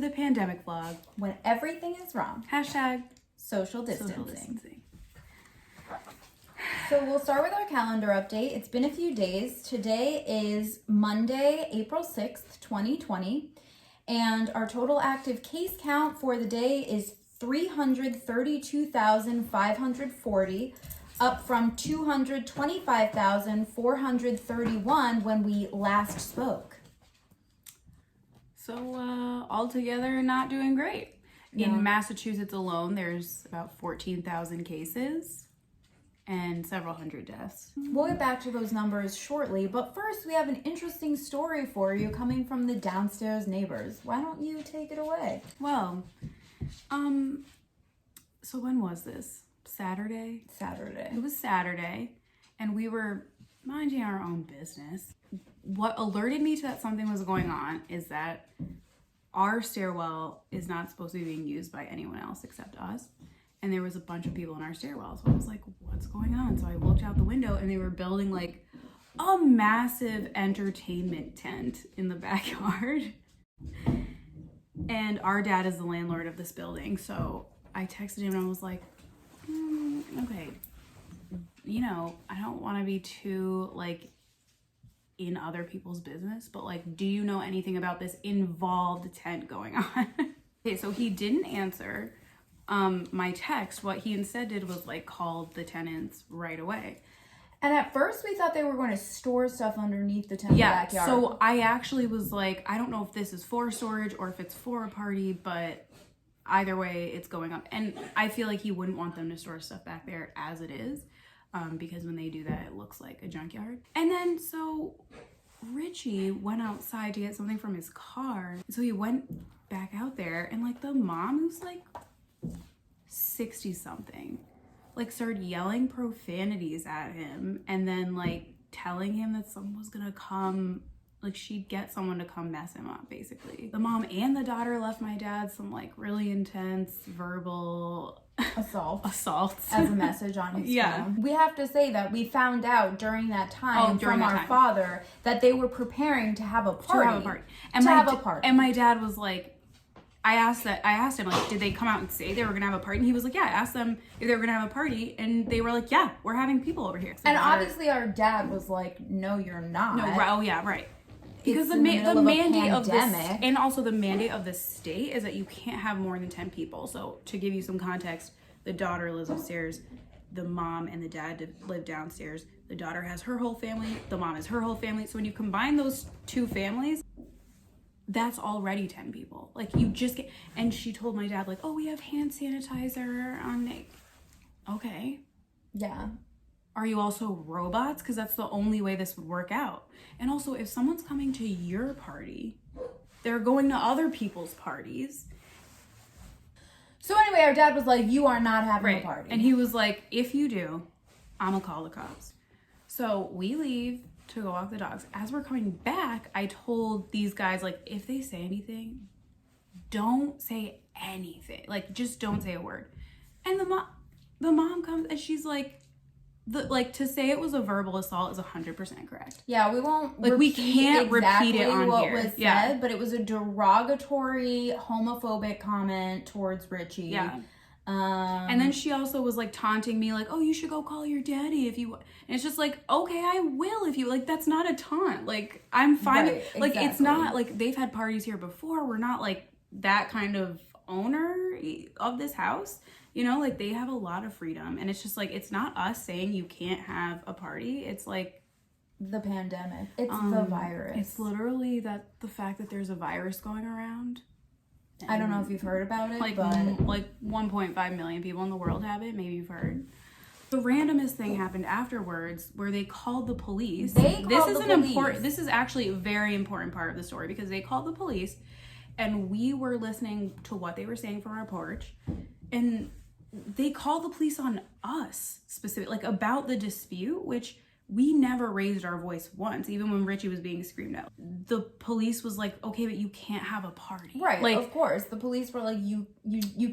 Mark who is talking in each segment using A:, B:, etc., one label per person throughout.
A: the pandemic vlog.
B: When everything is wrong.
A: Hashtag
B: social distancing.
A: social distancing.
B: So we'll start with our calendar update. It's been a few days. Today is Monday, April 6th, 2020. And our total active case count for the day is 332,540, up from 225,431 when we last spoke.
A: So altogether, not doing great.
B: No.
A: In Massachusetts alone, there's about 14,000 cases and several hundred deaths.
B: We'll get back to those numbers shortly, but first we have an interesting story for you coming from the downstairs neighbors. Why don't you take it away?
A: Well, so when was this? Saturday?
B: Saturday.
A: It was Saturday, and we were minding our own business. What alerted me to that something was going on is that our stairwell is not supposed to be being used by anyone else except us. And there was a bunch of people in our stairwell. So I was like, what's going on? So I looked out the window and they were building like a massive entertainment tent in the backyard. And our dad is the landlord of this building. So I texted him and I was like, okay, you know, I don't want to be too like in other people's business, but like, do you know anything about this involved tent going on? Okay, so he didn't answer my text. What he instead did was like called the tenants right away.
B: And at first we thought they were going to store stuff underneath the tent backyard.
A: So I actually was like, I don't know if this is for storage or if it's for a party, but either way it's going up. And I feel like he wouldn't want them to store stuff back there as it is, because when they do that, it looks like a junkyard. And then so Richie went outside to get something from his car. So he went back out there and like the mom, who's like 60 something, like started yelling profanities at him and then like telling him that someone was gonna come, like she'd get someone to come mess him up basically. The mom and the daughter left my dad some like really intense verbal assaults
B: as a message on his phone. We have to say that we found out during that time from our father that they were preparing to have a party.
A: And my dad was like, I asked him, like, did they come out and say they were gonna have a party? And he was like, yeah. I asked them if they were gonna have a party, and they were like, yeah, we're having people over here.
B: And obviously our dad was like, no, you're not.
A: No, oh yeah, right. Because the mandate of this, and also the mandate of the state is that you can't have more than 10 people. So to give you some context, the daughter lives upstairs, the mom and the dad live downstairs. The daughter has her whole family, the mom has her whole family. So when you combine those two families, that's already 10 people. Like you just get, and she told my dad like, oh, we have hand sanitizer on Nick. Okay.
B: Yeah.
A: Are you also robots? Because that's the only way this would work out. And also, if someone's coming to your party, they're going to other people's parties.
B: So anyway, our dad was like, you are not having a party.
A: And he was like, if you do, I'm gonna call the cops. So we leave to go walk the dogs. As we're coming back, I told these guys, like, if they say anything, don't say anything. Like, just don't say a word. And the mom comes and she's like, to say it was a verbal assault is 100% correct.
B: Yeah, we won't.
A: Like, we can't repeat it on
B: what
A: here.
B: Was said, but it was a derogatory, homophobic comment towards Richie.
A: Yeah. And then she also was like taunting me, like, oh, you should go call your daddy if you. And it's just like, okay, I will if you like. That's not a taunt. Like, I'm fine.
B: Right,
A: like, it's not like they've had parties here before. We're not like that kind of owner of this house. You know, like they have a lot of freedom, and it's just like it's not us saying you can't have a party. It's like
B: the pandemic. It's the virus.
A: It's literally the fact that there's a virus going around.
B: I don't know if you've heard about it,
A: like,
B: but
A: like 1.5 million people in the world have it. Maybe you've heard. The randomest thing happened afterwards where they called the police. This is actually a very important part of the story because they called the police and we were listening to what they were saying from our porch, and they called the police on us specifically, like about the dispute, which we never raised our voice once, even when Richie was being screamed at. The police was like, okay, but you can't have a party.
B: Right,
A: like,
B: of course. The police were like, you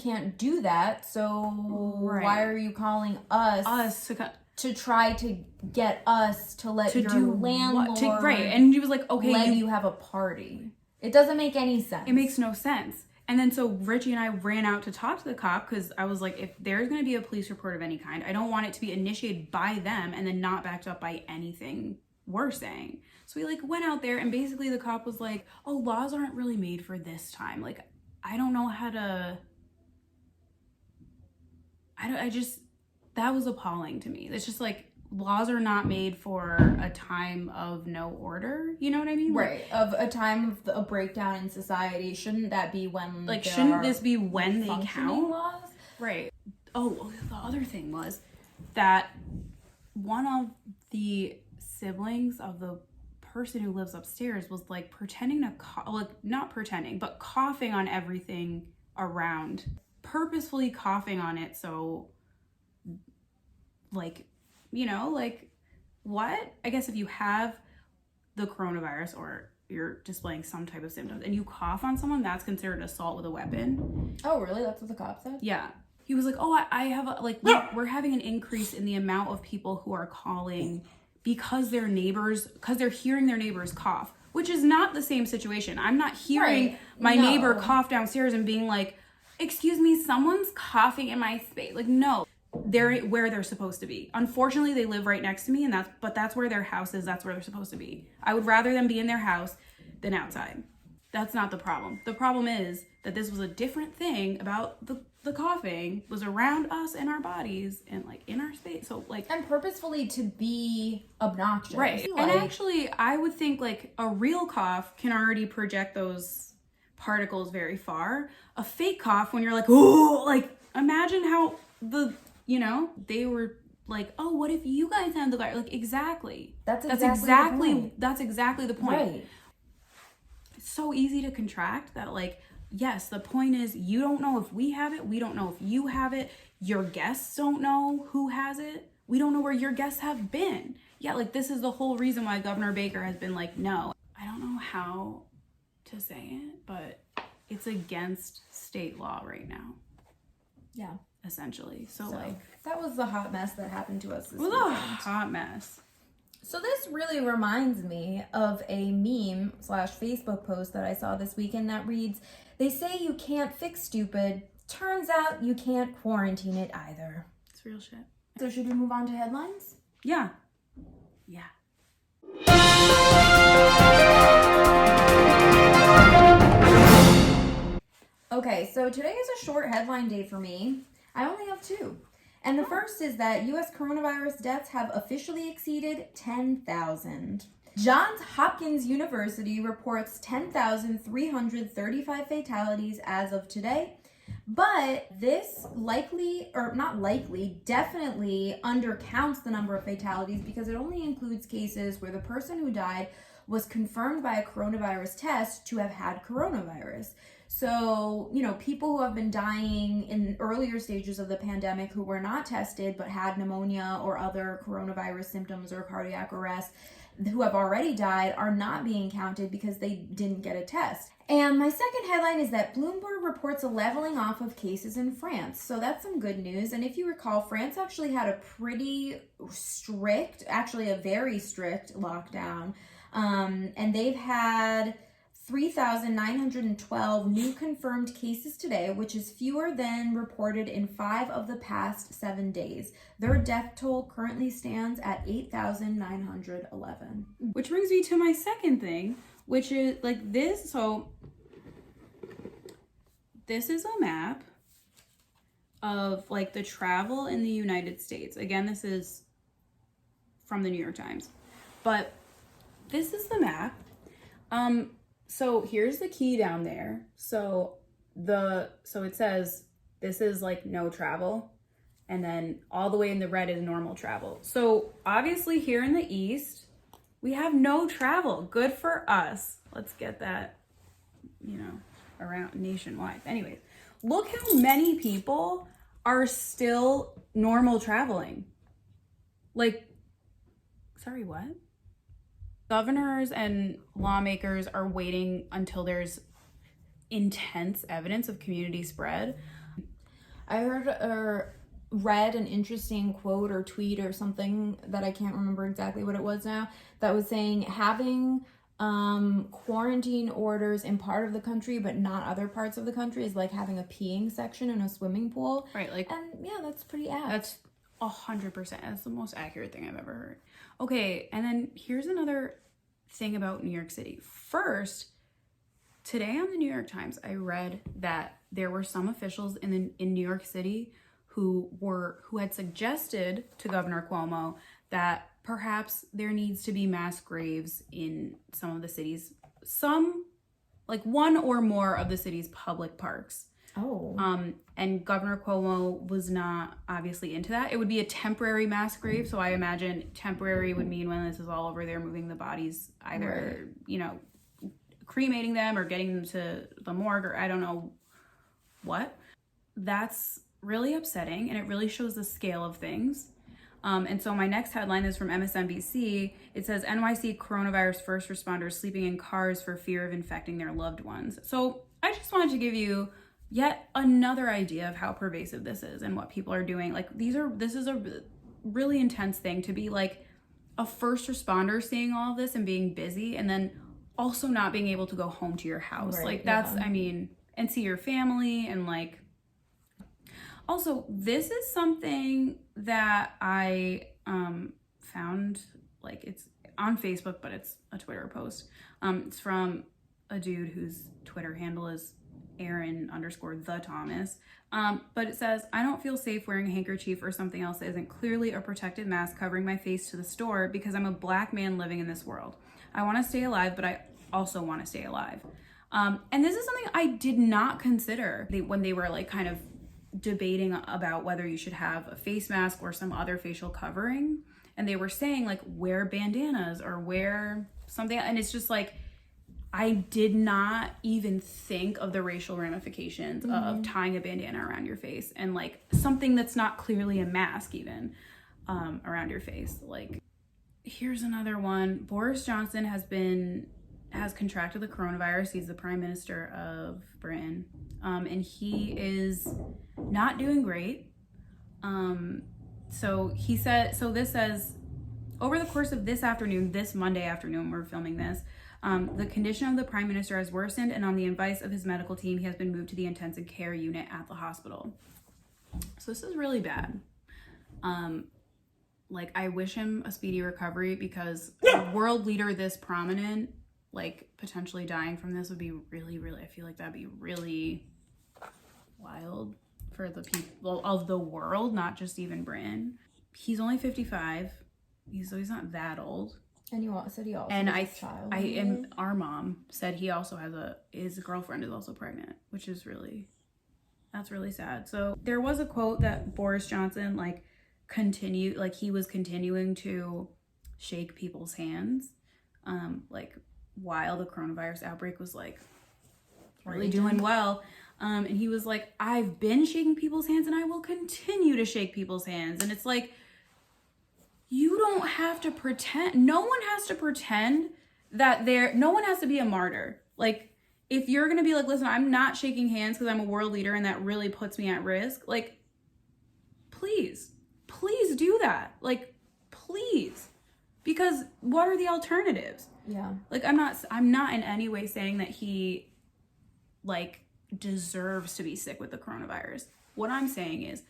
B: can't do that, so why are you calling us to try to get us to let your landlord
A: right. And he was like, okay,
B: you have a party. It doesn't make any sense.
A: It makes no sense. And then so Richie and I ran out to talk to the cop because I was like, if there's going to be a police report of any kind, I don't want it to be initiated by them and then not backed up by anything we're saying. So we like went out there and basically the cop was like, oh, laws aren't really made for this time. Like, I don't know how to, that was appalling to me. It's just like, laws are not made for a time of no order. You know what I mean?
B: Right. Of a time of a breakdown in society. Shouldn't that be when
A: like shouldn't this be when they count?
B: Laws?
A: Right. Oh, the other thing was that one of the siblings of the person who lives upstairs was like pretending to like not pretending, but coughing on everything around, purposefully coughing on it. So like, you know, like what? I guess if you have the coronavirus or you're displaying some type of symptoms and you cough on someone, that's considered assault with a weapon.
B: Oh, really? That's what the cop said?
A: Yeah. He was like, oh, I have a, like, we're having an increase in the amount of people who are calling because they're hearing their neighbors cough, which is not the same situation. I'm not hearing my neighbor cough downstairs and being like, excuse me, someone's coughing in my space. Like, no. They're where they're supposed to be. Unfortunately, they live right next to me, and that's where their house is. That's where they're supposed to be. I would rather them be in their house than outside. That's not the problem. The problem is that this was a different thing about the coughing was around us and our bodies and like in our space. So like,
B: and purposefully to be obnoxious.
A: Right. Like, and actually, I would think like a real cough can already project those particles very far. A fake cough, when you're like, oh, like imagine how they were like, oh, what if you guys have the virus? Like, exactly. That's exactly the point.
B: Right.
A: It's so easy to contract that, like, yes, the point is you don't know if we have it. We don't know if you have it. Your guests don't know who has it. We don't know where your guests have been. Yeah, like, this is the whole reason why Governor Baker has been like, no. I don't know how to say it, but it's against state law right now.
B: Yeah.
A: Essentially. So like,
B: that was the hot mess that happened to us this
A: weekend.
B: weekend.
A: A hot mess.
B: So this really reminds me of a meme / Facebook post that I saw this weekend that reads, they say you can't fix stupid. Turns out you can't quarantine it either.
A: It's real shit.
B: So should we move on to headlines?
A: Yeah. Yeah.
B: Okay, so today is a short headline day for me. I only have two. And the first is that U.S. coronavirus deaths have officially exceeded 10,000. Johns Hopkins University reports 10,335 fatalities as of today. But this definitely undercounts the number of fatalities because it only includes cases where the person who died was confirmed by a coronavirus test to have had coronavirus. So, people who have been dying in earlier stages of the pandemic who were not tested but had pneumonia or other coronavirus symptoms or cardiac arrest who have already died are not being counted because they didn't get a test. And my second headline is that Bloomberg reports a leveling off of cases in France. So that's some good news. And if you recall, France actually had a pretty strict, actually a very strict lockdown. And they've had 3,912 new confirmed cases today, which is fewer than reported in 5 of the past 7 days. Their death toll currently stands at 8,911.
A: Which brings me to my second thing, which is like this. So this is a map of like the travel in the United States. Again, this is from the New York Times, but this is the map. So here's the key down there. So it says this is like no travel, and then all the way in the red is normal travel. So obviously here in the East, we have no travel. Good for us. Let's get that, around nationwide. Anyways, look how many people are still normal traveling. Like, sorry, what? Governors and lawmakers are waiting until there's intense evidence of community spread.
B: I heard or read an interesting quote or tweet or something that I can't remember exactly what it was now, that was saying having Quarantine orders in part of the country, but not other parts of the country, is like having a peeing section in a swimming pool.
A: Right, like,
B: And yeah, that's pretty apt.
A: that's 100%. That's the most accurate thing I've ever heard. Okay, and then here's another thing about New York City. First, today on the New York Times, I read that there were some officials in New York City who had suggested to Governor Cuomo that perhaps there needs to be mass graves in some of the cities, like one or more of the city's public parks.
B: Oh.
A: And Governor Cuomo was not obviously into that. It would be a temporary mass grave, so I imagine temporary would mean when this is all over, they're moving the bodies, either, cremating them or getting them to the morgue, or I don't know what. That's really upsetting, and it really shows the scale of things. And so my next headline is from MSNBC. It says, NYC coronavirus first responders sleeping in cars for fear of infecting their loved ones. So I just wanted to give you yet another idea of how pervasive this is and what people are doing. Like, this is a really intense thing to be like a first responder seeing all of this and being busy, and then also not being able to go home to your house.
B: Right,
A: like, that's, I mean, and see your family, and like, also, this is something that I found, like, it's on Facebook, but it's a Twitter post. It's from a dude whose Twitter handle is Aaron_the_Thomas. But it says, I don't feel safe wearing a handkerchief or something else that isn't clearly a protective mask covering my face to the store because I'm a black man living in this world. I want to stay alive, but I also want to stay alive. And this is something I did not consider when they were like kind of debating about whether you should have a face mask or some other facial covering. And they were saying like wear bandanas or wear something. And it's just like, I did not even think of the racial ramifications of tying a bandana around your face and like something that's not clearly a mask even around your face. Like, here's another one. Boris Johnson has contracted the coronavirus. He's the Prime Minister of Britain. And he is not doing great. So this says, over the course of this afternoon, this Monday afternoon, we're filming this, the condition of the Prime Minister has worsened, and on the advice of his medical team, he has been moved to the intensive care unit at the hospital. So this is really bad. Like, I wish him a speedy recovery, because a world leader this prominent, like, potentially dying from this would be really, really, I feel like that'd be really wild for the people of the world, not just even Britain. He's only 55. He's not that old.
B: And he said he also
A: and
B: has a child.
A: And our mom said he also has his girlfriend is also pregnant, which is that's really sad. So there was a quote that Boris Johnson he was continuing to shake people's hands, while the coronavirus outbreak was like really doing well. And he was like, I've been shaking people's hands and I will continue to shake people's hands. And it's like, you don't have to pretend. No one has to pretend that no one has to be a martyr. Like, if you're going to be like, listen, I'm not shaking hands because I'm a world leader and that really puts me at risk. Like, please do that. Like, please. Because what are the alternatives?
B: Yeah.
A: Like, I'm not in any way saying that he deserves to be sick with the coronavirus. What I'm saying is,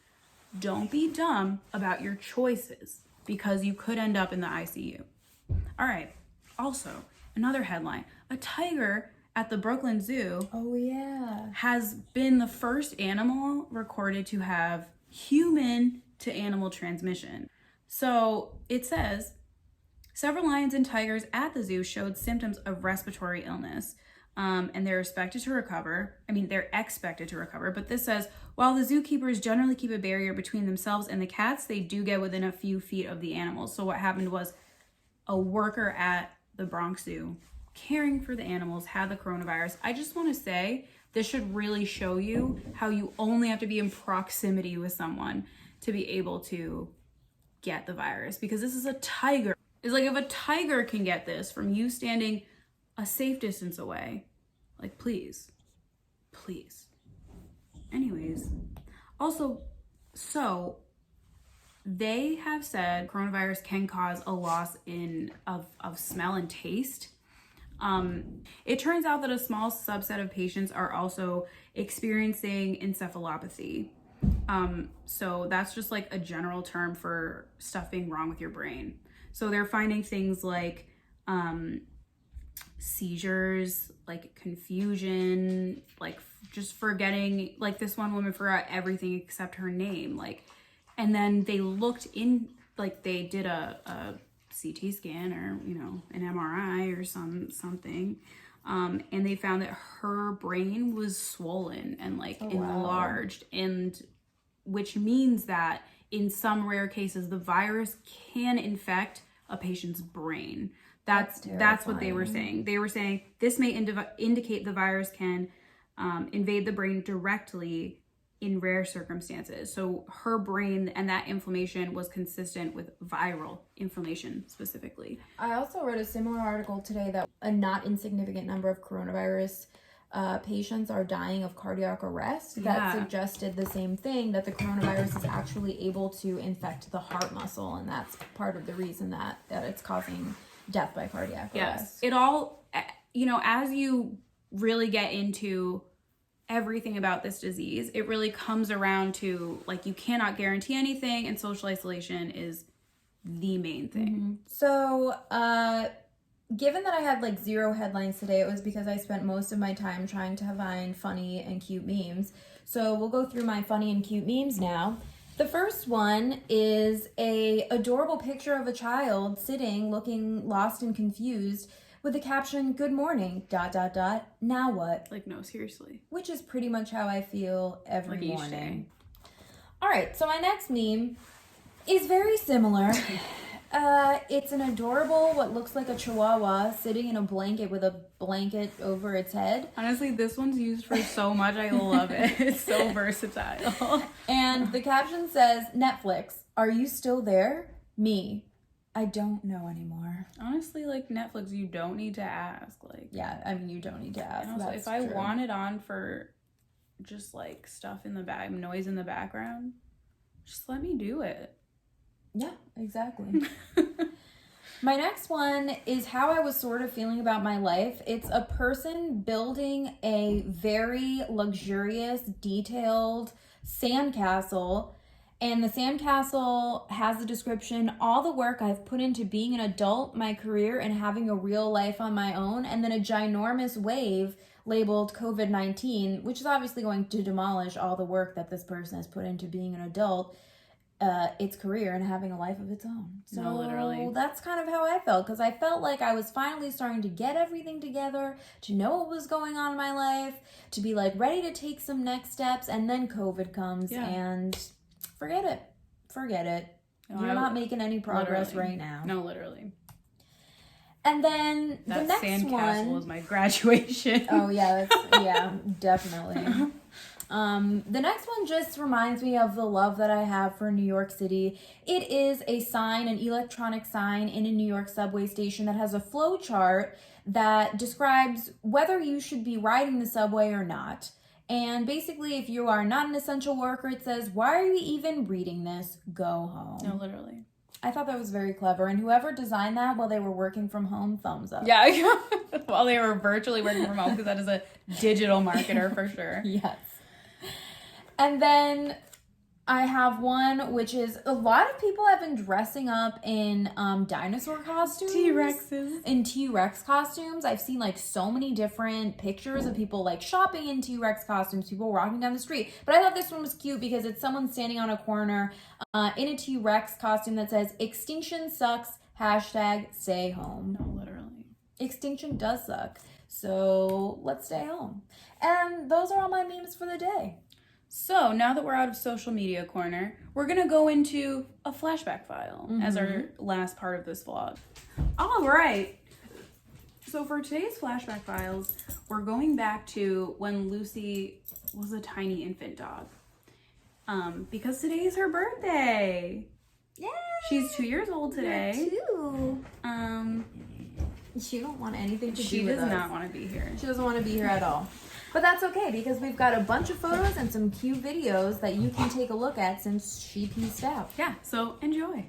A: don't be dumb about your choices, because you could end up in the ICU. All right. Also, another headline. A tiger at the Brooklyn Zoo has been the first animal recorded to have human to animal transmission. So it says, several lions and tigers at the zoo showed symptoms of respiratory illness. And they're expected to recover. But this says, while the zookeepers generally keep a barrier between themselves and the cats, they do get within a few feet of the animals. So what happened was a worker at the Bronx Zoo caring for the animals had the coronavirus. I just want to say, this should really show you how you only have to be in proximity with someone to be able to get the virus. Because this is a tiger. It's like, if a tiger can get this from you standing a safe distance away, like, please. Anyways, also, so they have said coronavirus can cause a loss of smell and taste. It turns out that a small subset of patients are also experiencing encephalopathy. So that's just like a general term for stuff being wrong with your brain. So they're finding things like seizures, like confusion, like just forgetting, like this one woman forgot everything except her name, like, and then they looked in, like they did a CT scan or, you know, an MRI or something, and they found that her brain was swollen and like enlarged, and which means that in some rare cases the virus can infect a patient's brain. That's what they were saying. They were saying this may indicate the virus can invade the brain directly in rare circumstances. So her brain and that inflammation was consistent with viral inflammation specifically.
B: I also read a similar article today that a not insignificant number of coronavirus patients are dying of cardiac arrest. That suggested the same thing, that the coronavirus is actually able to infect the heart muscle, and that's part of the reason that it's causing death by cardiac arrest.
A: It all, you know, as you really get into everything about this disease, it really comes around to, like, you cannot guarantee anything, and social isolation is the main thing.
B: Mm-hmm. So, given that I had like 0 headlines today, it was because I spent most of my time trying to find funny and cute memes. So we'll go through my funny and cute memes now. The first one is a adorable picture of a child sitting, looking lost and confused, with the caption, "Good morning, ... now what?"
A: Like, no, seriously.
B: Which is pretty much how I feel every
A: like
B: morning. All right, so my next meme is very similar. It's an adorable, what looks like a chihuahua sitting in a blanket with a blanket over its head.
A: Honestly, this one's used for so much. I love it. It's so versatile.
B: And the caption says, "Netflix, are you still there? Me, I don't know anymore."
A: Honestly, like, Netflix, you don't need to ask. Like,
B: yeah, I mean, you don't need to ask.
A: Also, if I want it on for just like stuff in the back, noise in the background, just let me do it.
B: Yeah, exactly. My next one is how I was sort of feeling about my life. It's a person building a very luxurious, detailed sandcastle, and the sandcastle has the description, "All the work I've put into being an adult, my career, and having a real life on my own," and then a ginormous wave labeled COVID-19, which is obviously going to demolish all the work that this person has put into being an adult, its career, and having a life of its own. So
A: no, literally.
B: That's kind of how I felt, because I felt like I was finally starting to get everything together, to know what was going on in my life, to be like ready to take some next steps, and then COVID comes and forget it. No, you're not making any progress right now.
A: No, literally.
B: And then
A: that
B: the next
A: sandcastle was my graduation.
B: Oh yeah, yeah, definitely. The next one just reminds me of the love that I have for New York City. It is a sign, an electronic sign in a New York subway station that has a flow chart that describes whether you should be riding the subway or not. And basically, if you are not an essential worker, it says, "Why are you even reading this? Go home."
A: No, literally.
B: I thought that was very clever. And whoever designed that while they were working from home, thumbs up.
A: Yeah, while they were virtually working from home, because that is a digital marketer for sure.
B: Yes. And then I have one, which is a lot of people have been dressing up in dinosaur costumes.
A: T-Rexes.
B: In T-Rex costumes. I've seen like so many different pictures of people like shopping in T-Rex costumes, people walking down the street. But I thought this one was cute because it's someone standing on a corner in a T-Rex costume that says, "Extinction sucks, #stay home."
A: No, literally.
B: Extinction does suck. So let's stay home. And those are all my memes for the day.
A: So now that we're out of social media corner, we're going to go into a flashback file as our last part of this vlog. All right. So for today's flashback files, we're going back to when Lucy was a tiny infant dog. Because today is her birthday.
B: Yeah.
A: She's 2 years old today.
B: Too. She don't want anything to do with us.
A: She does not want to be here.
B: She doesn't want to be here at all. But that's okay, because we've got a bunch of photos and some cute videos that you can take a look at since she pieced out.
A: Yeah, so enjoy.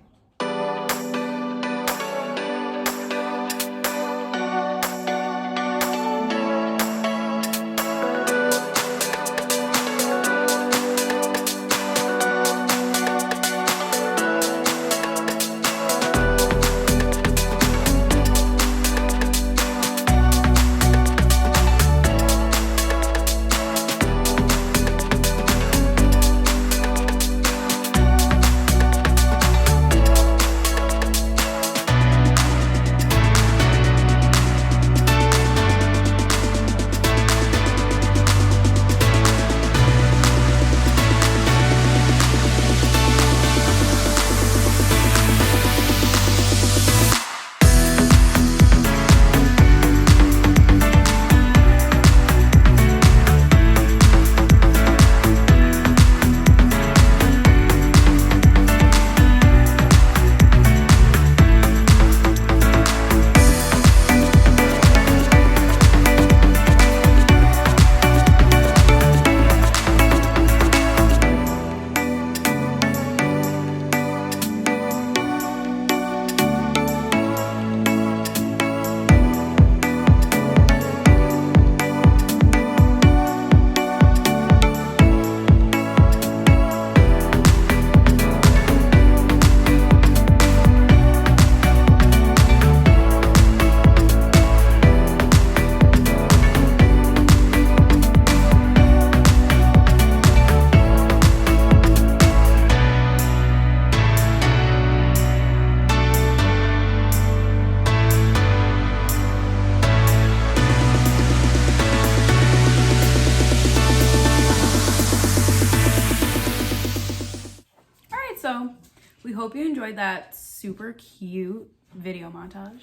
A: So we hope you enjoyed that super cute video montage.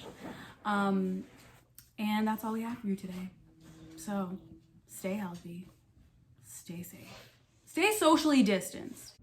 A: And that's all we have for you today. So stay healthy, stay safe, stay socially distanced.